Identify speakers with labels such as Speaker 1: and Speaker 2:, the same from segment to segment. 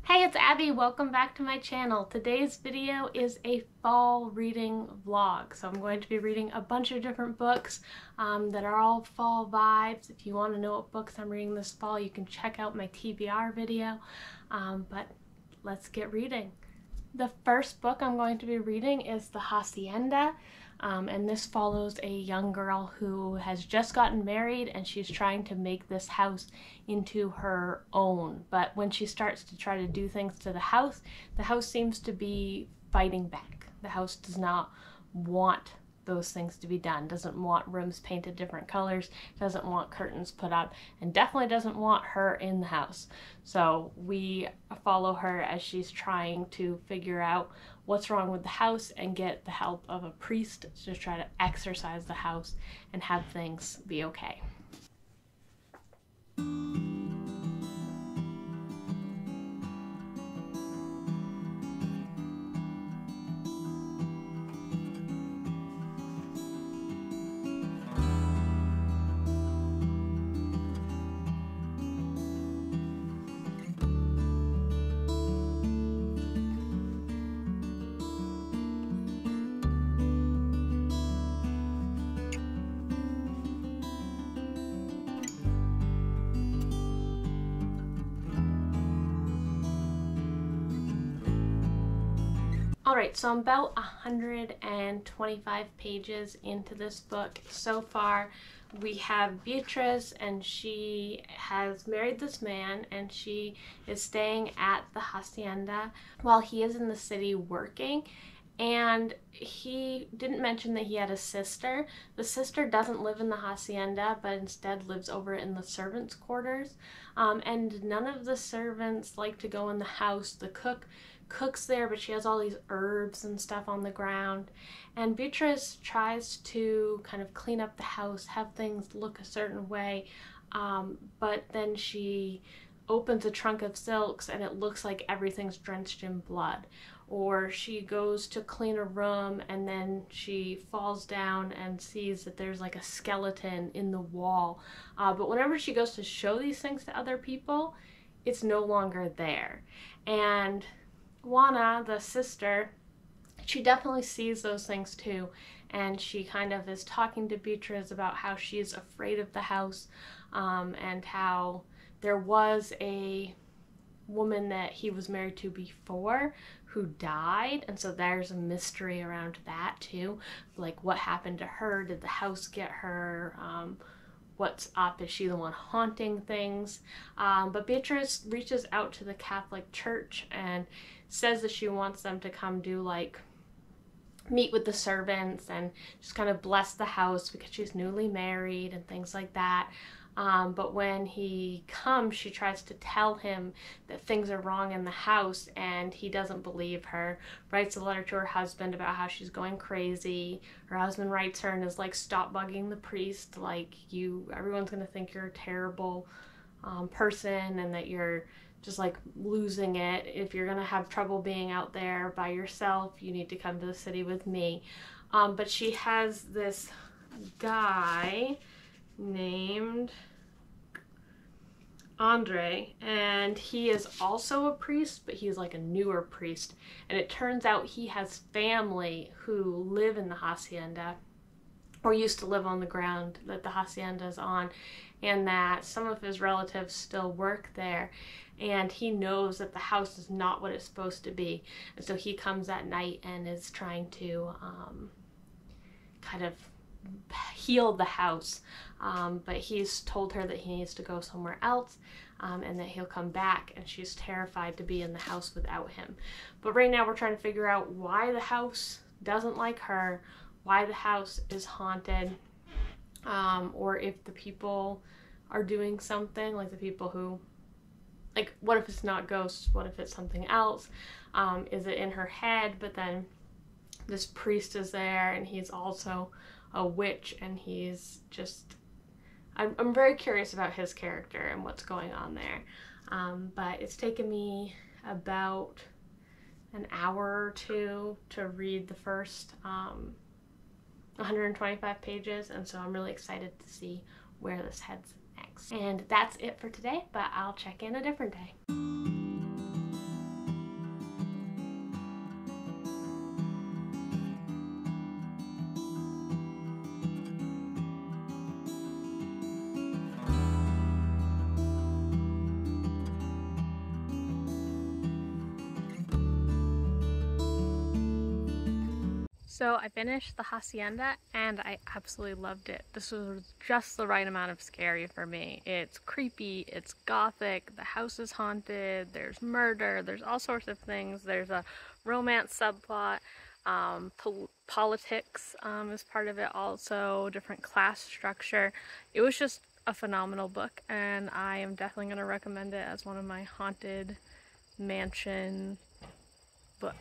Speaker 1: Hey, it's Abby. Welcome back to my channel. Today's video is a fall reading vlog. So I'm going to be reading a bunch of different books that are all fall vibes. If you want to know what books I'm reading this fall, you can check out my TBR video. But let's get reading. The first book I'm going to be reading is The Hacienda. And this follows a young girl who has just gotten married and she's trying to make this house into her own. But when she starts to try to do things to the house seems to be fighting back. The house does not want those things to be done, doesn't want rooms painted different colors, doesn't want curtains put up, and definitely doesn't want her in the house. So we follow her as she's trying to figure out what's wrong with the house and get the help of a priest to try to exorcise the house and have things be okay. Alright, so I'm about 125 pages into this book so far. We have Beatrice, and she has married this man, and she is staying at the hacienda while he is in the city working. And he didn't mention that he had a sister. The sister doesn't live in the hacienda, but instead lives over in the servants' quarters. And none of the servants like to go in the house. The cook cooks there, but she has all these herbs and stuff on the ground. And Beatrice tries to kind of clean up the house, have things look a certain way, but then she opens a trunk of silks and it looks like everything's drenched in blood. Or she goes to clean a room and then she falls down and sees that there's like a skeleton in the wall. But whenever she goes to show these things to other people, it's no longer there. And Juana, the sister, she definitely sees those things too, and she kind of is talking to Beatrice about how she's afraid of the house, and how there was a woman that he was married to before who died, and so there's a mystery around that too, like what happened to her, did the house get her, what's up, is she the one haunting things? But Beatrice reaches out to the Catholic Church and says that she wants them to come do like meet with the servants and just kind of bless the house because she's newly married and things like that. But when he comes, she tries to tell him that things are wrong in the house, and he doesn't believe her. Writes a letter to her husband about how she's going crazy. Her husband writes her and is like, stop bugging the priest, like everyone's gonna think you're a terrible person and that you're just like losing it. If you're gonna have trouble being out there by yourself, you need to come to the city with me. But she has this guy named Andre, and he is also a priest, but he's like a newer priest, and it turns out he has family who live in the hacienda, or used to live on the ground that the hacienda is on, and that some of his relatives still work there, and he knows that the house is not what it's supposed to be, and so he comes at night and is trying to kind of heal the house, but he's told her that he needs to go somewhere else, and that he'll come back, and she's terrified to be in the house without him. But right now we're trying to figure out why the house doesn't like her, why the house is haunted, or if the people are doing something, like the people who, like, what if it's not ghosts, what if it's something else, is it in her head? But then this priest is there and he's also a witch, and he's just, I'm very curious about his character and what's going on there. But it's taken me about an hour or two to read the first 125 pages, and so I'm really excited to see where this heads next. And that's it for today, but I'll check in a different day. So I finished The Hacienda and I absolutely loved it. This was just the right amount of scary for me. It's creepy, it's gothic, the house is haunted, there's murder, there's all sorts of things. There's a romance subplot, politics is part of it also, different class structure. It was just a phenomenal book and I am definitely going to recommend it as one of my haunted mansion books.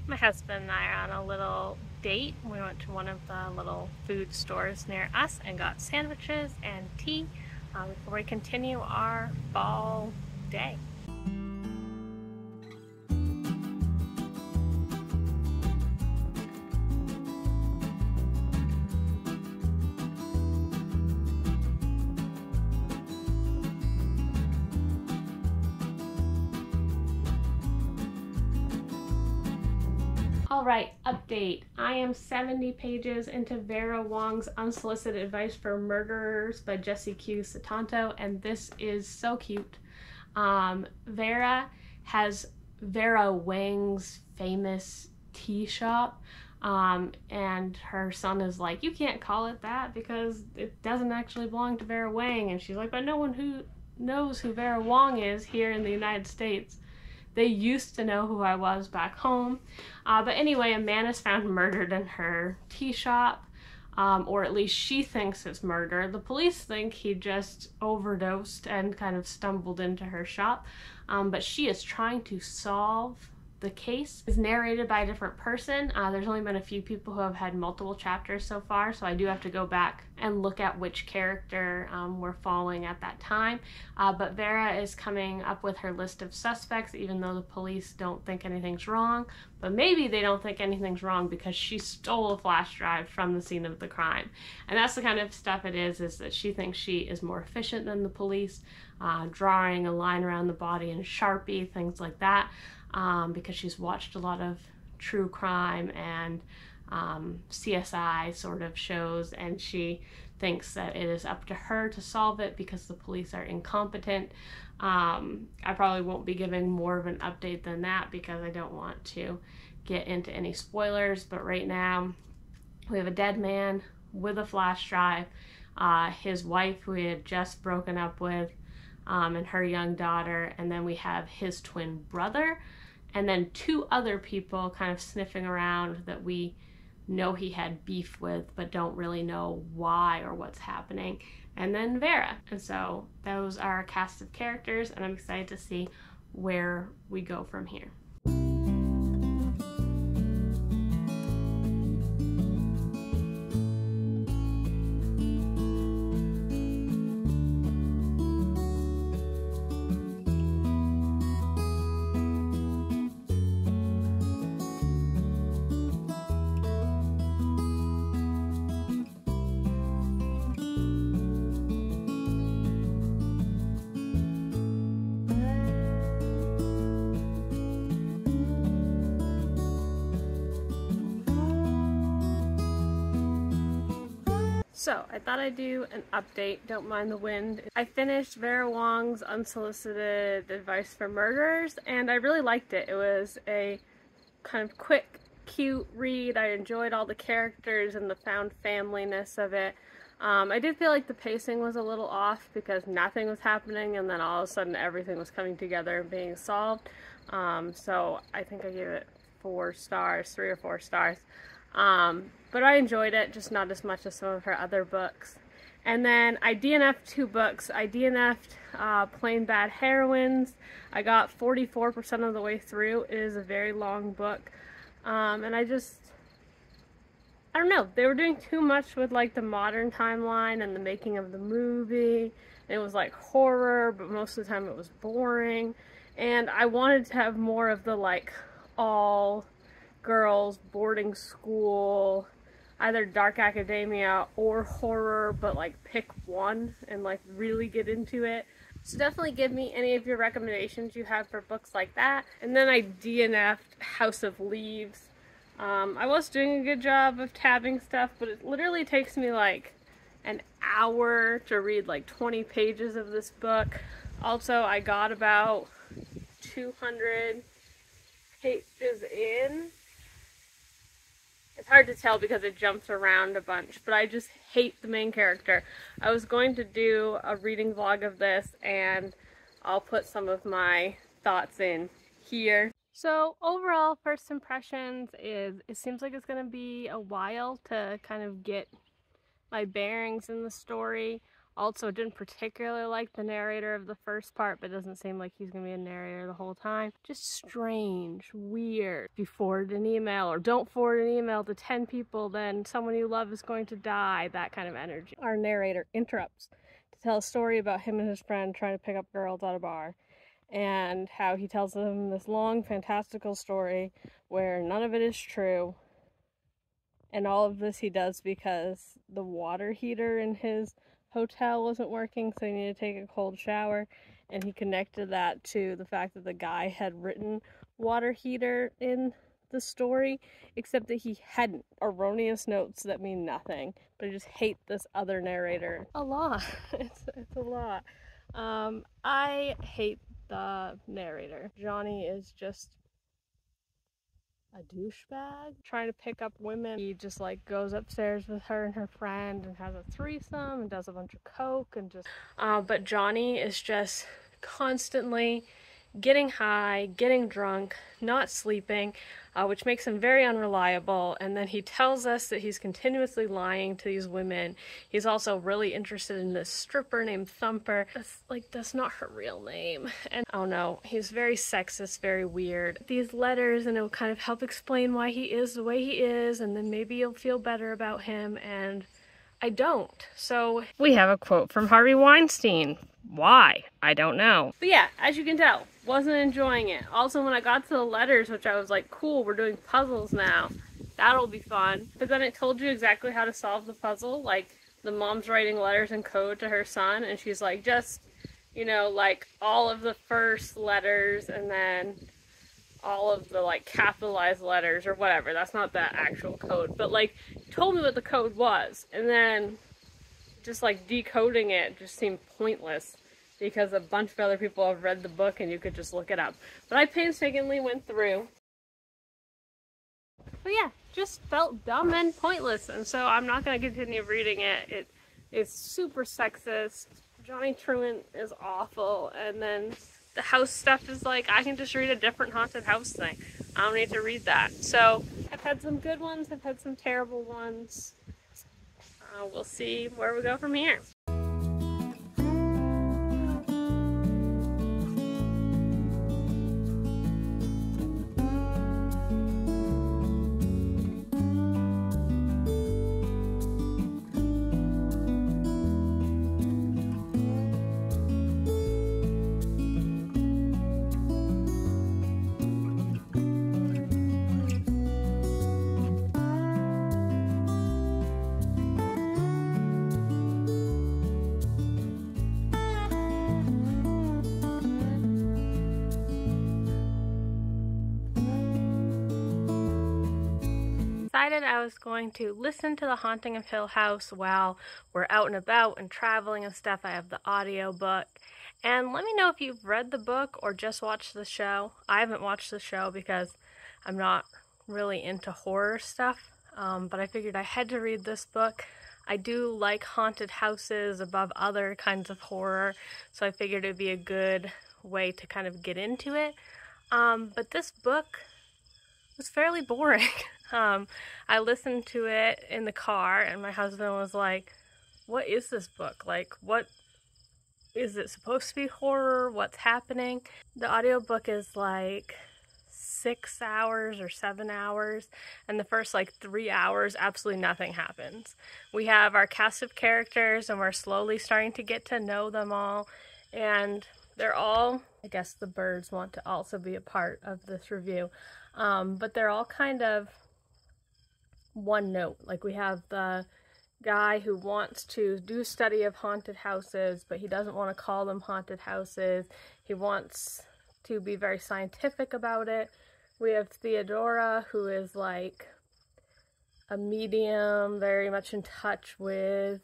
Speaker 1: My husband and I are on a little date. We went to one of the little food stores near us and got sandwiches and tea before we continue our fall day. Alright, update. I am 70 pages into Vera Wong's Unsolicited Advice for Murderers by Jessie Q. Sutanto, and this is so cute. Vera has Vera Wang's famous tea shop, and her son is like, you can't call it that because it doesn't actually belong to Vera Wang, and she's like, but no one who knows who Vera Wong is here in the United States. They used to know who I was back home. But anyway, a man is found murdered in her tea shop, or at least she thinks it's murder. The police think he just overdosed and kind of stumbled into her shop, but she is trying to solve the case. It's narrated by a different person. There's only been a few people who have had multiple chapters so far, so I do have to go back and look at which character we're following at that time. But Vera is coming up with her list of suspects, even though the police don't think anything's wrong. But maybe they don't think anything's wrong because she stole a flash drive from the scene of the crime. And that's the kind of stuff it is that she thinks she is more efficient than the police, drawing a line around the body in Sharpie, things like that. Because she's watched a lot of true crime and CSI sort of shows, and she thinks that it is up to her to solve it because the police are incompetent. I probably won't be giving more of an update than that because I don't want to get into any spoilers, but right now we have a dead man with a flash drive, his wife who he had just broken up with, and her young daughter, and then we have his twin brother, and then two other people kind of sniffing around that we know he had beef with but don't really know why or what's happening, and then Vera. And so those are our cast of characters, and I'm excited to see where we go from here. So, I thought I'd do an update, don't mind the wind. I finished Vera Wong's Unsolicited Advice for Murderers, and I really liked it. It was a kind of quick, cute read. I enjoyed all the characters and the found family-ness of it. I did feel like the pacing was a little off because nothing was happening and then all of a sudden everything was coming together and being solved. So I think I gave it 4 stars, 3 or 4 stars. But I enjoyed it, just not as much as some of her other books. And then I DNF'd 2 books. I DNF'd Plain Bad Heroines. I got 44% of the way through. It is a very long book. And I don't know, they were doing too much with like the modern timeline and the making of the movie. It was like horror, but most of the time it was boring. And I wanted to have more of the like all girls boarding school, either dark academia or horror, but like pick one and like really get into it. So definitely give me any of your recommendations you have for books like that. And then I DNF'd House of Leaves. I was doing a good job of tabbing stuff, but it literally takes me like an hour to read like 20 pages of this book. Also, I got about 200 pages in. It's hard to tell because it jumps around a bunch, but I just hate the main character. I was going to do a reading vlog of this, and I'll put some of my thoughts in here. So overall, first impressions is it seems like it's going to be a while to kind of get my bearings in the story. Also, didn't particularly like the narrator of the first part, but it doesn't seem like he's going to be a narrator the whole time. Just strange, weird. If you forward an email or don't forward an email to 10 people, then someone you love is going to die, that kind of energy. Our narrator interrupts to tell a story about him and his friend trying to pick up girls at a bar, and how he tells them this long, fantastical story where none of it is true. And all of this he does because the water heater in his hotel wasn't working, so he needed to take a cold shower, and he connected that to the fact that the guy had written water heater in the story, except that he hadn't. Erroneous notes that mean nothing. But I just hate this other narrator a lot. It's a lot. I hate the narrator. Johnny is just a douchebag trying to pick up women. He just like goes upstairs with her and her friend and has a threesome and does a bunch of coke and just but Johnny is just constantly getting high, getting drunk, not sleeping, which makes him very unreliable. And then he tells us that he's continuously lying to these women. He's also really interested in this stripper named Thumper. That's not her real name. And I don't know, he's very sexist, very weird. These letters, and it'll kind of help explain why he is the way he is, and then maybe you'll feel better about him, and I don't. So we have a quote from Harvey Weinstein. Why? I don't know. But yeah, as you can tell, wasn't enjoying it. Also, when I got to the letters, which I was like, cool, we're doing puzzles now. That'll be fun. But then it told you exactly how to solve the puzzle. Like, the mom's writing letters in code to her son, and she's like, just, you know, like, all of the first letters, and then all of the, like, capitalized letters, or whatever. That's not the actual code. But, like, told me what the code was, and then just like decoding it just seemed pointless because a bunch of other people have read the book and you could just look it up. But I painstakingly went through. But yeah, just felt dumb and pointless, and so I'm not going to continue reading it. It is super sexist. Johnny Truant is awful, and then the house stuff is like, I can just read a different haunted house thing. I don't need to read that. So I've had some good ones, I've had some terrible ones. We'll see where we go from here. Decided I was going to listen to The Haunting of Hill House while we're out and about and traveling and stuff. I have the audio book. And let me know if you've read the book or just watched the show. I haven't watched the show because I'm not really into horror stuff, but I figured I had to read this book. I do like haunted houses above other kinds of horror, so I figured it would be a good way to kind of get into it. But this book was fairly boring. I listened to it in the car, and my husband was like, what is this book? Like, what is it supposed to be horror? What's happening? The audiobook is like 6 hours or 7 hours, and the first like 3 hours absolutely nothing happens. We have our cast of characters, and we're slowly starting to get to know them all, and they're all, I guess the birds want to also be a part of this review, but they're all kind of one note. Like, we have the
Speaker 2: guy who wants to do study of haunted houses, but he doesn't want to call them haunted houses. He wants to be very scientific about it. We have Theodora, who is like a medium, very much in touch with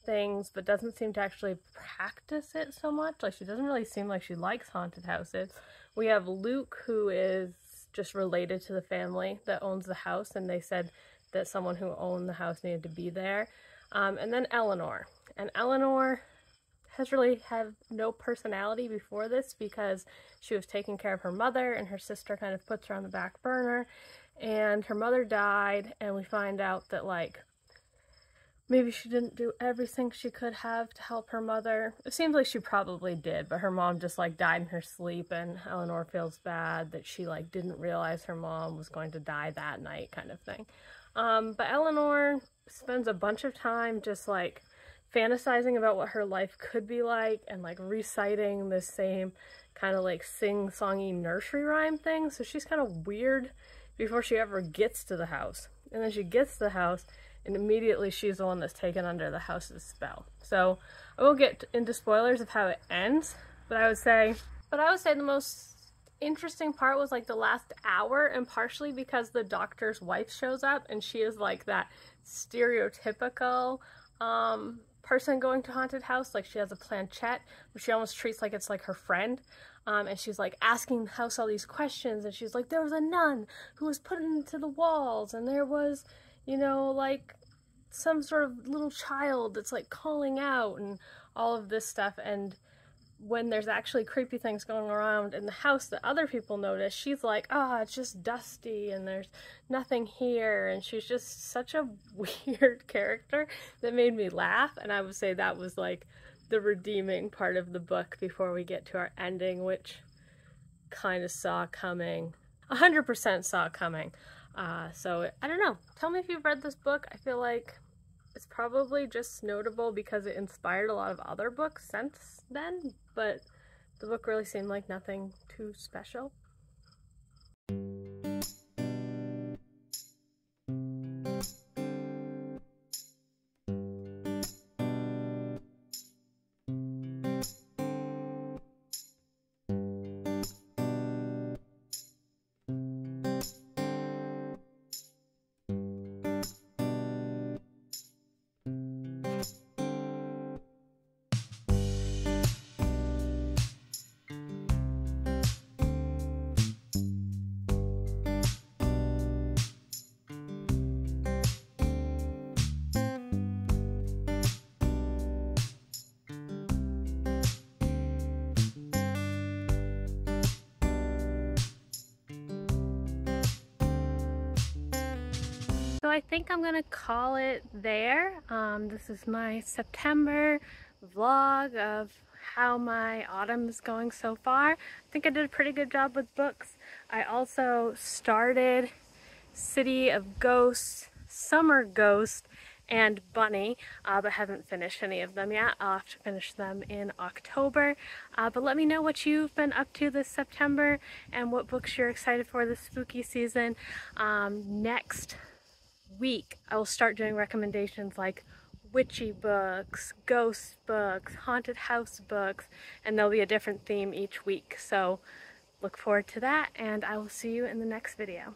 Speaker 2: things, but doesn't seem to actually practice it so much. Like, she doesn't really seem like she likes haunted houses. We have Luke, who is just related to the family that owns the house, and they said that someone who owned the house needed to be there. And then Eleanor. And Eleanor has really had no personality before this because she was taking care of her mother, and her sister kind of puts her on the back burner. And her mother died, and we find out that, like, maybe she didn't do everything she could have to help her mother. It seems like she probably did, but her mom just, like, died in her sleep, and Eleanor feels bad that she, like, didn't realize her mom was going to die that night, kind of thing. But Eleanor spends a bunch of time just, like, fantasizing about what her life could be like, and, like, reciting the same kind of, like, sing-songy nursery rhyme thing. So she's kind of weird before she ever gets to the house. And then she gets to the house, and immediately she's the one that's taken under the house's spell. So I won't get into spoilers of how it ends, but I would say the most interesting part was like the last hour, and partially because the doctor's wife shows up, and she is like that stereotypical person going to haunted house. Like, she has a planchette, but she almost treats like it's like her friend. And she's like asking the house all these questions, and she's like, there was a nun who was put into the walls, and there was, you know, like some sort of little child that's like calling out, and all of this stuff. And when there's actually creepy things going around in the house that other people notice, she's like, ah, it's just dusty and there's nothing here. And she's just such a weird character that made me laugh. And I would say that was like the redeeming part of the book before we get to our ending, which kind of saw coming, 100% saw coming. So I don't know. Tell me if you've read this book. I feel like it's probably just notable because it inspired a lot of other books since then, but the book really seemed like nothing too special. So I think I'm gonna call it there. This is my September vlog of how my autumn is going so far. I think I did a pretty good job with books. I also started City of Ghosts, Summer Ghost, and Bunny, but haven't finished any of them yet. I'll have to finish them in October. But let me know what you've been up to this September and what books you're excited for this spooky season. Next week I will start doing recommendations like witchy books, ghost books, haunted house books, and there'll be a different theme each week. So look forward to that, and I will see you in the next video.